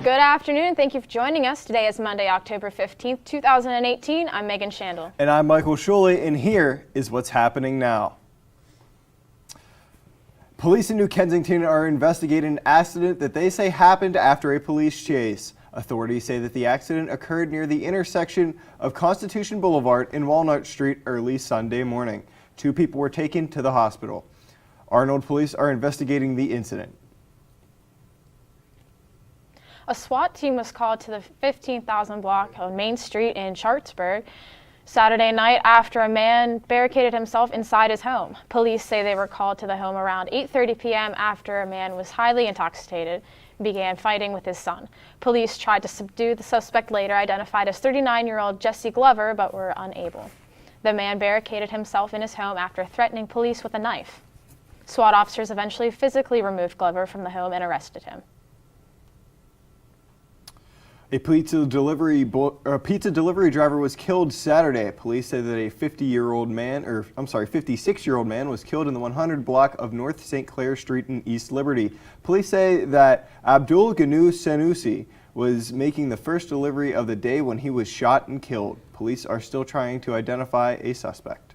Good afternoon. Thank you for joining us. Today is Monday, October 15th, 2018. I'm Megan Shandel. And I'm Michael Schuley, and here is what's happening now. Police in New Kensington are investigating an accident that they say happened after a police chase. Authorities say that the accident occurred near the intersection of Constitution Boulevard and Walnut Street early Sunday morning. 2 people were taken to the hospital. Arnold police are investigating the incident. A SWAT team was called to the 15,000 block on Main Street in Sharpsburg Saturday night after a man barricaded himself inside his home. Police say they were called to the home around 8:30 p.m. after a man was highly intoxicated and began fighting with his son. Police tried to subdue the suspect, later identified as 39-year-old Jesse Glover, but were unable. The man barricaded himself in his home after threatening police with a knife. SWAT officers eventually physically removed Glover from the home and arrested him. A pizza delivery driver was killed Saturday. Police say that a 56-year-old man was killed in the 100 block of North St. Clair Street in East Liberty. Police say that Abdul Ganu Sanusi was making the first delivery of the day when he was shot and killed. Police are still trying to identify a suspect.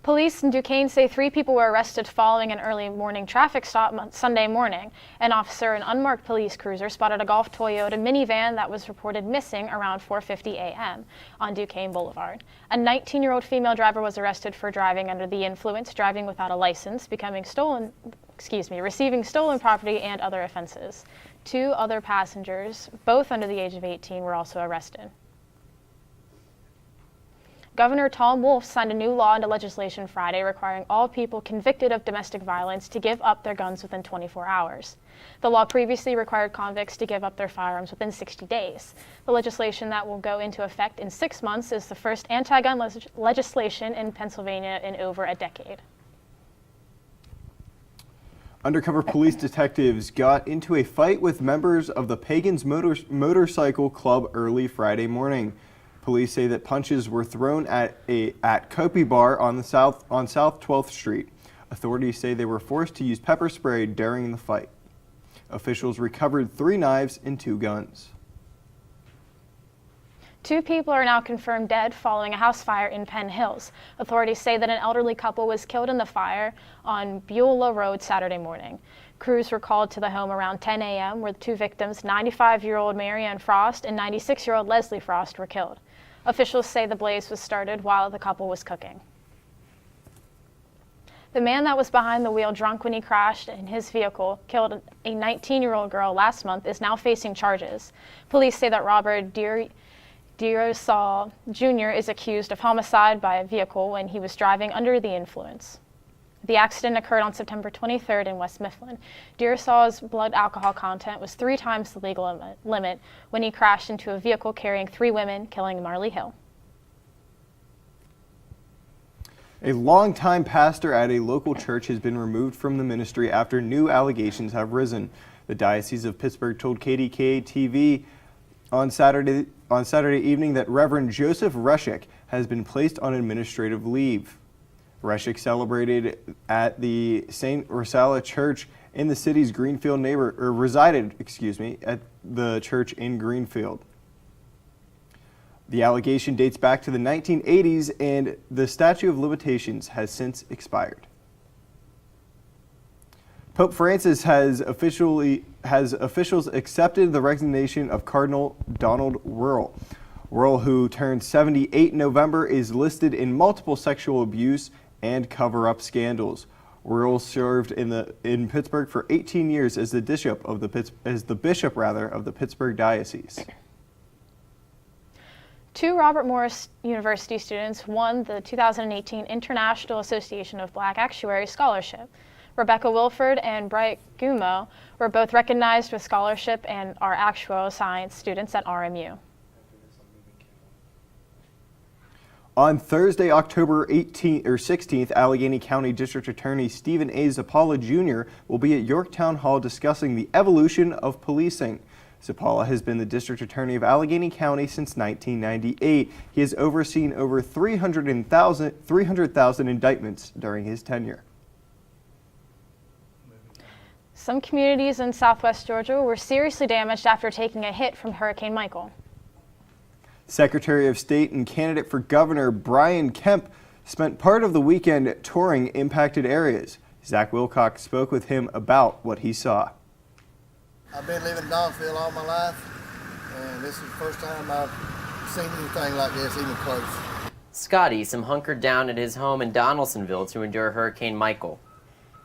Police in Duquesne say 3 people were arrested following an early morning traffic stop Sunday morning. An officer in an unmarked police cruiser spotted a Golf Toyota minivan that was reported missing around 4:50 a.m. on Duquesne Boulevard. A 19-year-old female driver was arrested for driving under the influence, driving without a license, receiving stolen property, and other offenses. 2 other passengers, both under the age of 18, were also arrested. Governor Tom Wolf signed a new law into legislation Friday requiring all people convicted of domestic violence to give up their guns within 24 hours. The law previously required convicts to give up their firearms within 60 days. The legislation that will go into effect in 6 months is the first anti-gun legislation in Pennsylvania in over a decade. Undercover police detectives got into a fight with members of the Pagans Motorcycle Club early Friday morning. Police say that punches were thrown at Kopi Bar on South 12th Street. Authorities say they were forced to use pepper spray during the fight. Officials recovered 3 knives and 2 guns. 2 people are now confirmed dead following a house fire in Penn Hills. Authorities say that an elderly couple was killed in the fire on Beulah Road Saturday morning. Crews were called to the home around 10 a.m. where the 2 victims, 95-year-old Marianne Frost and 96-year-old Leslie Frost, were killed. Officials say the blaze was started while the couple was cooking. The man that was behind the wheel drunk when he crashed in his vehicle killed a 19-year-old girl last month is now facing charges. Police say that Robert Dearosal Jr. is accused of homicide by a vehicle when he was driving under the influence. The accident occurred on September 23rd in West Mifflin. Dearosal's blood alcohol content was 3 times the legal limit when he crashed into a vehicle carrying 3 women, killing Marley Hill. A longtime pastor at a local church has been removed from the ministry after new allegations have risen. The Diocese of Pittsburgh told KDKA-TV on Saturday evening that Reverend Joseph Reschick has been placed on administrative leave. Reschick celebrated at the St. Ursula Church in the city's Greenfield resided at the church in Greenfield. The allegation dates back to the 1980s and the statute of limitations has since expired. Pope Francis has officials accepted the resignation of Cardinal Donald Wuerl. Wuerl, who turned 78 in November, is listed in multiple sexual abuse and cover-up scandals. Wuerl served in Pittsburgh for 18 years as the bishop of the Pittsburgh Diocese. 2 Robert Morris University students won the 2018 International Association of Black Actuaries Scholarship. Rebecca Wilford and Bright Gumo were both recognized with scholarship and are actuarial science students at RMU. On Thursday, October 16th, Allegheny County District Attorney Stephen A. Zappala Jr. will be at Yorktown Hall discussing the evolution of policing. Zappala has been the District Attorney of Allegheny County since 1998. He has overseen over 300,000 indictments during his tenure. Some communities in southwest Georgia were seriously damaged after taking a hit from Hurricane Michael. Secretary of State and candidate for governor Brian Kemp spent part of the weekend touring impacted areas. Zach Wilcox spoke with him about what he saw. I've been living in Donaldsonville all my life, and this is the first time I've seen anything like this, even close. Scott Easom hunkered down at his home in Donaldsonville to endure Hurricane Michael.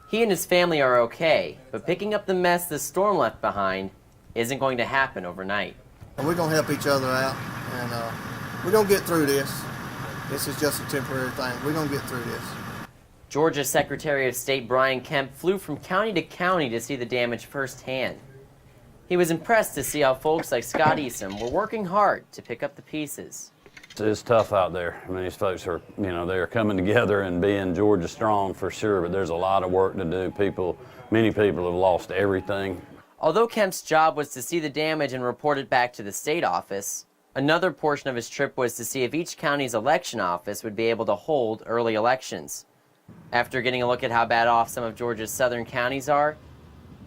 He and his family are okay, but picking up the mess the storm left behind isn't going to happen overnight. And we're going to help each other out, and we're going to get through this. This is just a temporary thing. We're going to get through this. Georgia Secretary of State Brian Kemp flew from county to county to see the damage firsthand. He was impressed to see how folks like Scott Easom were working hard to pick up the pieces. It's tough out there. I mean, these folks are, they're coming together and being Georgia strong for sure, but there's a lot of work to do. Many people have lost everything. Although Kemp's job was to see the damage and report it back to the state office, another portion of his trip was to see if each county's election office would be able to hold early elections. After getting a look at how bad off some of Georgia's southern counties are,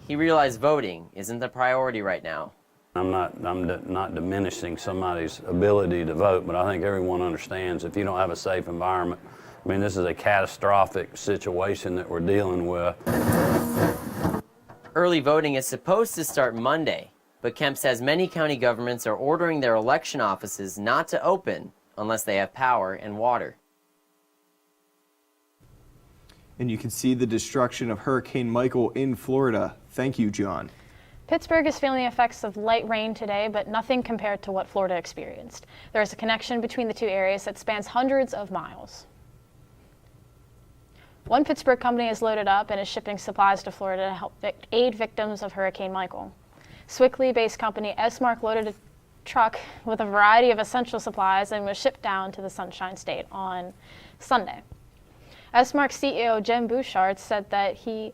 he realized voting isn't the priority right now. I'm not diminishing somebody's ability to vote, but I think everyone understands if you don't have a safe environment, I mean, this is a catastrophic situation that we're dealing with. Early voting is supposed to start Monday, but Kemp says many county governments are ordering their election offices not to open unless they have power and water. And you can see the destruction of Hurricane Michael in Florida. Thank you, John. Pittsburgh is feeling the effects of light rain today, but nothing compared to what Florida experienced. There is a connection between the two areas that spans hundreds of miles. One Pittsburgh company is loaded up and is shipping supplies to Florida to help aid victims of Hurricane Michael. Swickley-based company S-Mark loaded a truck with a variety of essential supplies and was shipped down to the Sunshine State on Sunday. S-Mark CEO Jim Bouchard said that he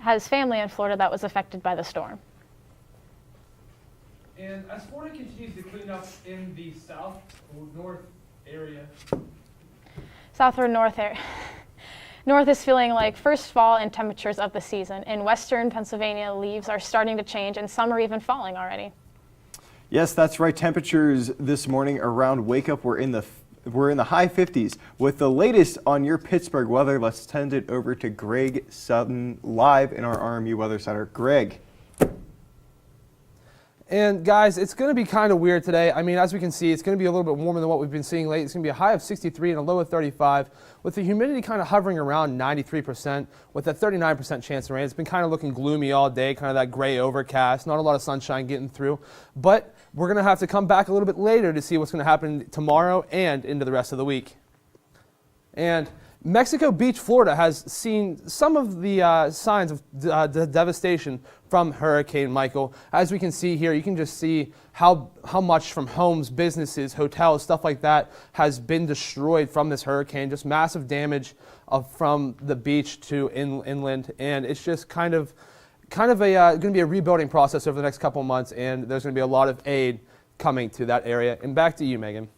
has family in Florida that was affected by the storm. And as Florida continues to clean up in the south or north area. South or north area. North is feeling like first fall in temperatures of the season. In western Pennsylvania, leaves are starting to change and some are even falling already. Yes, that's right. Temperatures this morning around wake up were in the high 50s. With the latest on your Pittsburgh weather, let's send it over to Greg Sutton live in our RMU Weather Center. Greg. And guys, it's going to be kind of weird today. I mean, as we can see, it's going to be a little bit warmer than what we've been seeing lately. It's going to be a high of 63 and a low of 35, with the humidity kind of hovering around 93%, with a 39% chance of rain. It's been kind of looking gloomy all day, kind of that gray overcast, not a lot of sunshine getting through. But we're going to have to come back a little bit later to see what's going to happen tomorrow and into the rest of the week. And Mexico Beach, Florida has seen some of the signs of the devastation from Hurricane Michael. As we can see here, you can just see how much from homes, businesses, hotels, stuff like that has been destroyed from this hurricane. Just massive damage from the beach to inland, and it's just kind of going to be a rebuilding process over the next couple of months, and there's going to be a lot of aid coming to that area. And back to you, Megan.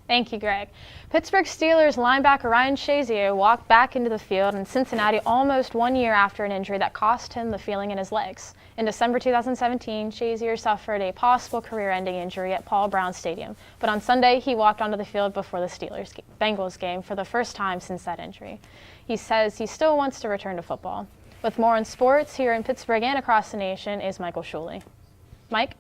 Thank you, Greg. Pittsburgh Steelers linebacker Ryan Shazier walked back into the field in Cincinnati almost 1 year after an injury that cost him the feeling in his legs. In December 2017, Shazier suffered a possible career-ending injury at Paul Brown Stadium, but on Sunday he walked onto the field before the Bengals game for the first time since that injury. He says he still wants to return to football. With more on sports here in Pittsburgh and across the nation is Michael Shuley. Mike?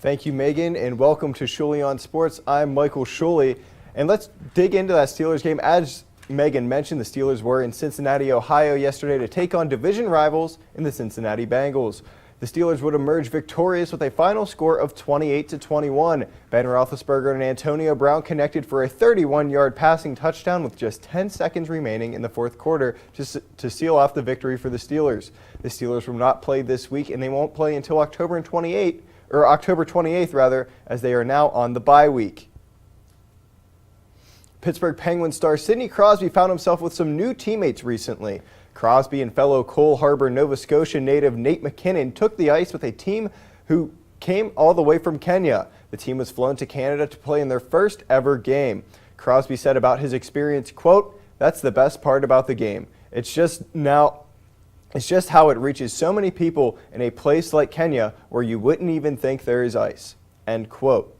Thank you, Megan, and welcome to Shuley on Sports. I'm Michael Shuley, and let's dig into that Steelers game. As Megan mentioned, the Steelers were in Cincinnati, Ohio yesterday to take on division rivals in the Cincinnati Bengals. The Steelers would emerge victorious with a final score of 28-21. Ben Roethlisberger and Antonio Brown connected for a 31-yard passing touchdown with just 10 seconds remaining in the fourth quarter to seal off the victory for the Steelers. The Steelers will not play this week, and they won't play until October 28th, as they are now on the bye week. Pittsburgh Penguins star Sidney Crosby found himself with some new teammates recently. Crosby and fellow Cole Harbour, Nova Scotia native Nate McKinnon took the ice with a team who came all the way from Kenya. The team was flown to Canada to play in their first ever game. Crosby said about his experience, quote, "That's the best part about the game. It's just how it reaches so many people in a place like Kenya where you wouldn't even think there is ice." End quote.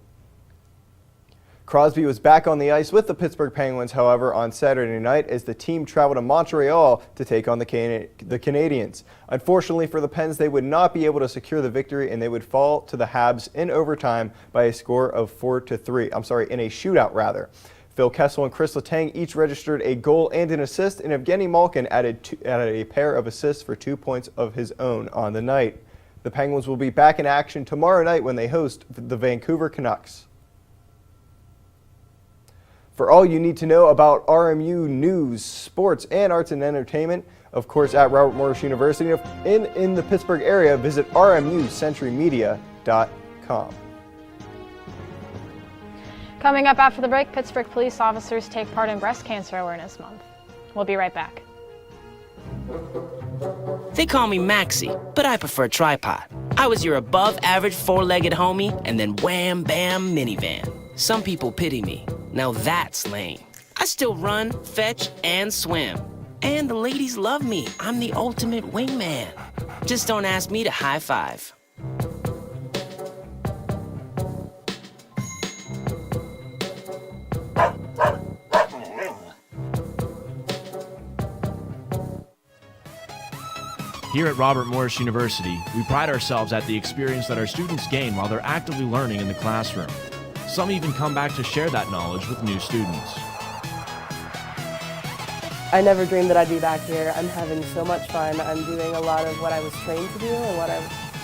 Crosby was back on the ice with the Pittsburgh Penguins, however, on Saturday night as the team traveled to Montreal to take on the Canadiens. Unfortunately for the Pens, they would not be able to secure the victory, and they would fall to the Habs in overtime by a score of 4-3. In a shootout, rather. Phil Kessel and Chris Letang each registered a goal and an assist, and Evgeny Malkin added a pair of assists for 2 points of his own on the night. The Penguins will be back in action tomorrow night when they host the Vancouver Canucks. For all you need to know about RMU news, sports, and arts and entertainment, of course, at Robert Morris University in the Pittsburgh area, visit rmucenturymedia.com. Coming up after the break, Pittsburgh police officers take part in Breast Cancer Awareness Month. We'll be right back. They call me Maxie, but I prefer tripod. I was your above-average four-legged homie, and then wham, bam, minivan. Some people pity me. Now that's lame. I still run, fetch, and swim. And the ladies love me. I'm the ultimate wingman. Just don't ask me to high five. Here at Robert Morris University, we pride ourselves at the experience that our students gain while they're actively learning in the classroom. Some even come back to share that knowledge with new students. I never dreamed that I'd be back here. I'm having so much fun. I'm doing a lot of what I was trained to do and what I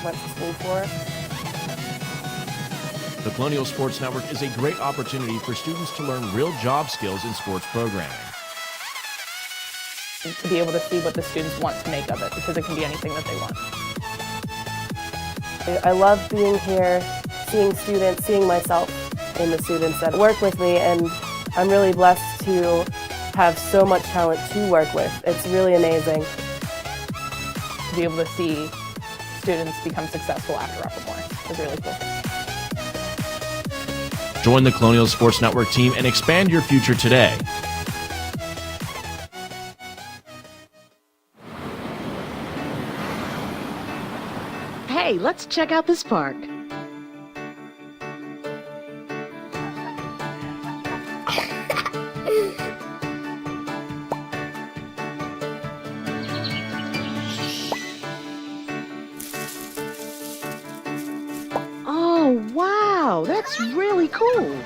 went to school for. The Colonial Sports Network is a great opportunity for students to learn real job skills in sports programming. To be able to see what the students want to make of it, because it can be anything that they want. I love being here, seeing students, seeing myself in the students that work with me, and I'm really blessed to have so much talent to work with. It's really amazing. To be able to see students become successful after Robert Morris is really cool. Join the Colonial Sports Network team and expand your future today. Hey, let's check out this park. Oh, wow, that's really cool.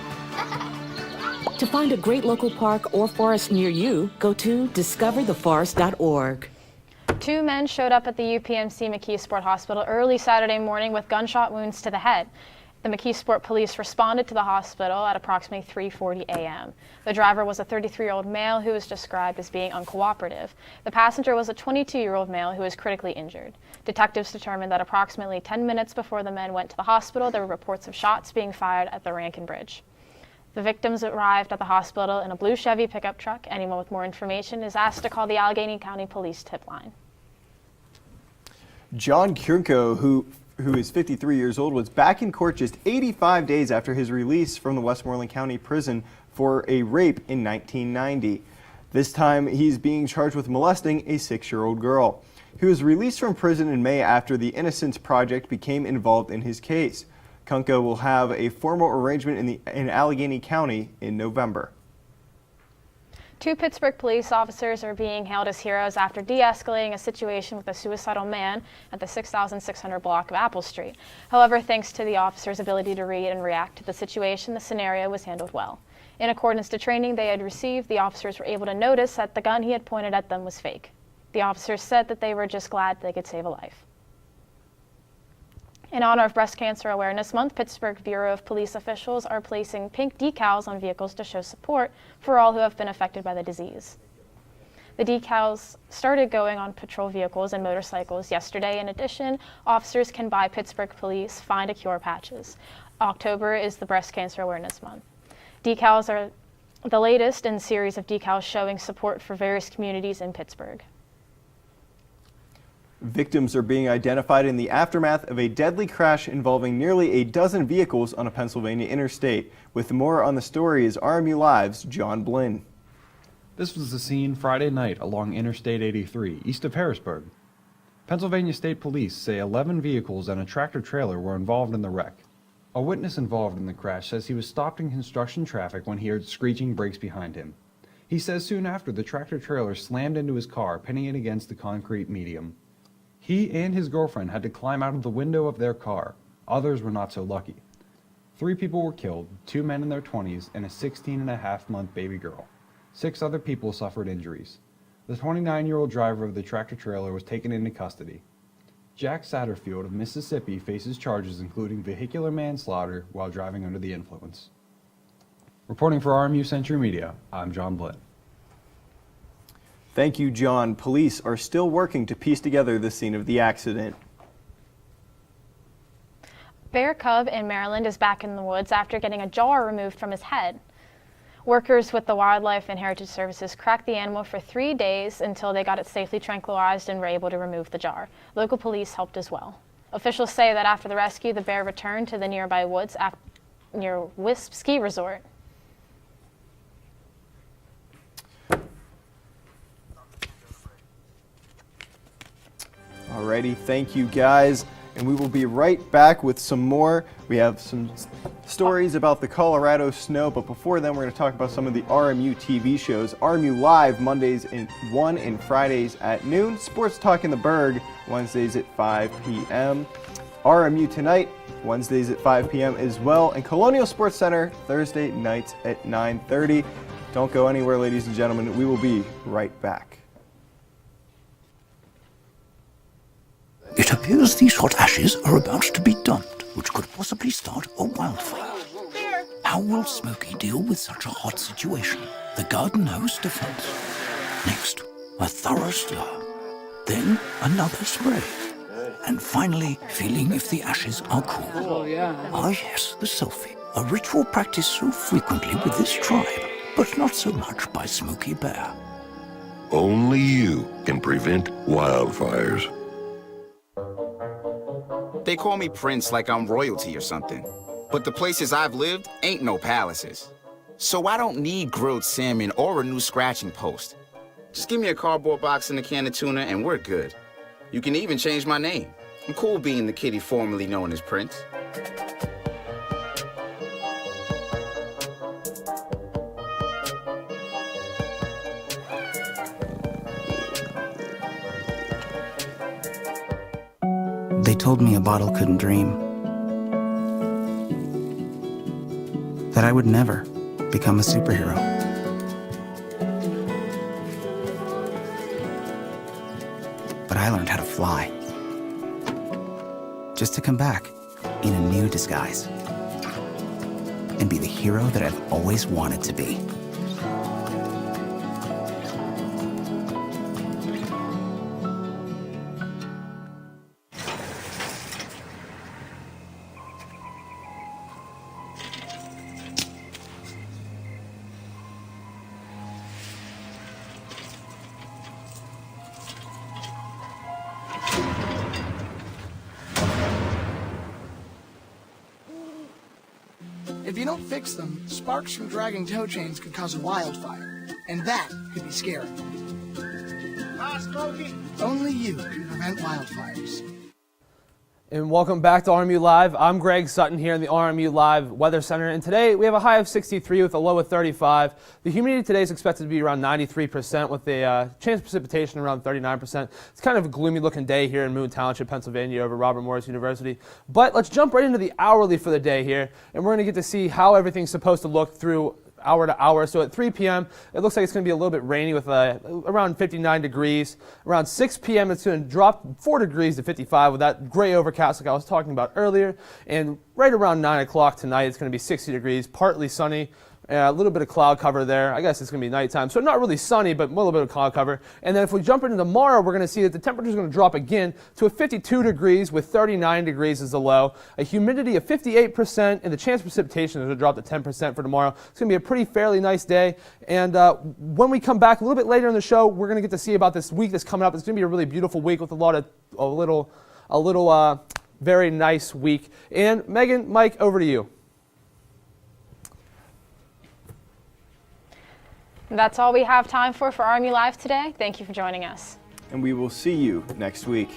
To find a great local park or forest near you, go to discovertheforest.org. 2 men showed up at the UPMC McKeesport Hospital early Saturday morning with gunshot wounds to the head. The McKeesport police responded to the hospital at approximately 3:40 a.m. The driver was a 33-year-old male who was described as being uncooperative. The passenger was a 22-year-old male who was critically injured. Detectives determined that approximately 10 minutes before the men went to the hospital, there were reports of shots being fired at the Rankin Bridge. The victims arrived at the hospital in a blue Chevy pickup truck. Anyone with more information is asked to call the Allegheny County Police tip line. John Kurnko, who is 53 years old, was back in court just 85 days after his release from the Westmoreland County Prison for a rape in 1990. This time, he's being charged with molesting a 6-year-old girl. He was released from prison in May after the Innocence Project became involved in his case. Kurnko will have a formal arrangement in Allegheny County in November. 2 Pittsburgh police officers are being hailed as heroes after de-escalating a situation with a suicidal man at the 6,600 block of Apple Street. However, thanks to the officers' ability to read and react to the situation, the scenario was handled well. In accordance to training they had received, the officers were able to notice that the gun he had pointed at them was fake. The officers said that they were just glad they could save a life. In honor of Breast Cancer Awareness Month, Pittsburgh Bureau of Police officials are placing pink decals on vehicles to show support for all who have been affected by the disease. The decals started going on patrol vehicles and motorcycles yesterday. In addition, officers can buy Pittsburgh Police Find a Cure patches. October is the Breast Cancer Awareness Month. Decals are the latest in a series of decals showing support for various communities in Pittsburgh. Victims are being identified in the aftermath of a deadly crash involving nearly a dozen vehicles on a Pennsylvania interstate. With more on the story is RMU-Live's John Blinn. This was the scene Friday night along Interstate 83, east of Harrisburg. Pennsylvania State Police say 11 vehicles and a tractor-trailer were involved in the wreck. A witness involved in the crash says he was stopped in construction traffic when he heard screeching brakes behind him. He says soon after the tractor-trailer slammed into his car, pinning it against the concrete median. He and his girlfriend had to climb out of the window of their car. Others were not so lucky. 3 people were killed, 2 men in their 20s and a 16-and-a-half-month baby girl. 6 other people suffered injuries. The 29-year-old driver of the tractor-trailer was taken into custody. Jack Satterfield of Mississippi faces charges including vehicular manslaughter while driving under the influence. Reporting for RMU Century Media, I'm John Blitt. Thank you, John. Police are still working to piece together the scene of the accident. Bear cub in Maryland is back in the woods after getting a jaw removed from his head. Workers with the Wildlife and Heritage Services cracked the animal for 3 days until they got it safely tranquilized and were able to remove the jar. Local police helped as well. Officials say that after the rescue, the bear returned to the nearby woods near Wisp Ski Resort. Alrighty, thank you guys. And we will be right back with some more. We have some stories about the Colorado snow, but before then we're going to talk about some of the RMU TV shows. RMU-Live Mondays at 1 and Fridays at noon. Sports Talk in the Berg Wednesdays at 5 p.m. RMU Tonight Wednesdays at 5 p.m. as well. And Colonial Sports Center Thursday nights at 9:30. Don't go anywhere, ladies and gentlemen. We will be right back. It appears these hot ashes are about to be dumped, which could possibly start a wildfire. How will Smokey deal with such a hot situation? The garden hose defense. Next, a thorough stir. Then another spray. And finally, feeling if the ashes are cool. Oh, yeah. Ah yes, the selfie. A ritual practiced so frequently with this tribe, but not so much by Smokey Bear. Only you can prevent wildfires. They call me Prince like I'm royalty or something. But the places I've lived ain't no palaces. So I don't need grilled salmon or a new scratching post. Just give me a cardboard box and a can of tuna and we're good. You can even change my name. I'm cool being the kitty formerly known as Prince. They told me a bottle couldn't dream. That I would never become a superhero. But I learned how to fly. Just to come back in a new disguise. And be the hero that I've always wanted to be. If you don't fix them, sparks from dragging tow chains could cause a wildfire, and that could be scary. Hi, Smokey. Only you can prevent wildfires. And welcome back to RMU Live. I'm Greg Sutton here in the RMU Live Weather Center, and today we have a high of 63 with a low of 35. The humidity today is expected to be around 93% with a chance of precipitation around 39%. It's kind of a gloomy looking day here in Moon Township, Pennsylvania over Robert Morris University. But let's jump right into the hourly for the day here, and we're going to get to see how everything's supposed to look through hour to hour. So at 3 p.m., it looks like it's going to be a little bit rainy with around 59 degrees. Around 6 p.m., it's going to drop 4 degrees to 55 with that gray overcast like I was talking about earlier. And right around 9 o'clock tonight, it's going to be 60 degrees, partly sunny. A little bit of cloud cover there. I guess it's going to be nighttime. So not really sunny, but a little bit of cloud cover. And then if we jump into tomorrow, we're going to see that the temperature is going to drop again to a 52 degrees with 39 degrees as the low. A humidity of 58% and the chance of precipitation is going to drop to 10% for tomorrow. It's going to be a pretty fairly nice day. And when we come back a little bit later in the show, we're going to get to see about this week that's coming up. It's going to be a really beautiful week with a little very nice week. And Megan, Mike, over to you. That's all we have time for RMU Live today. Thank you for joining us. And we will see you next week.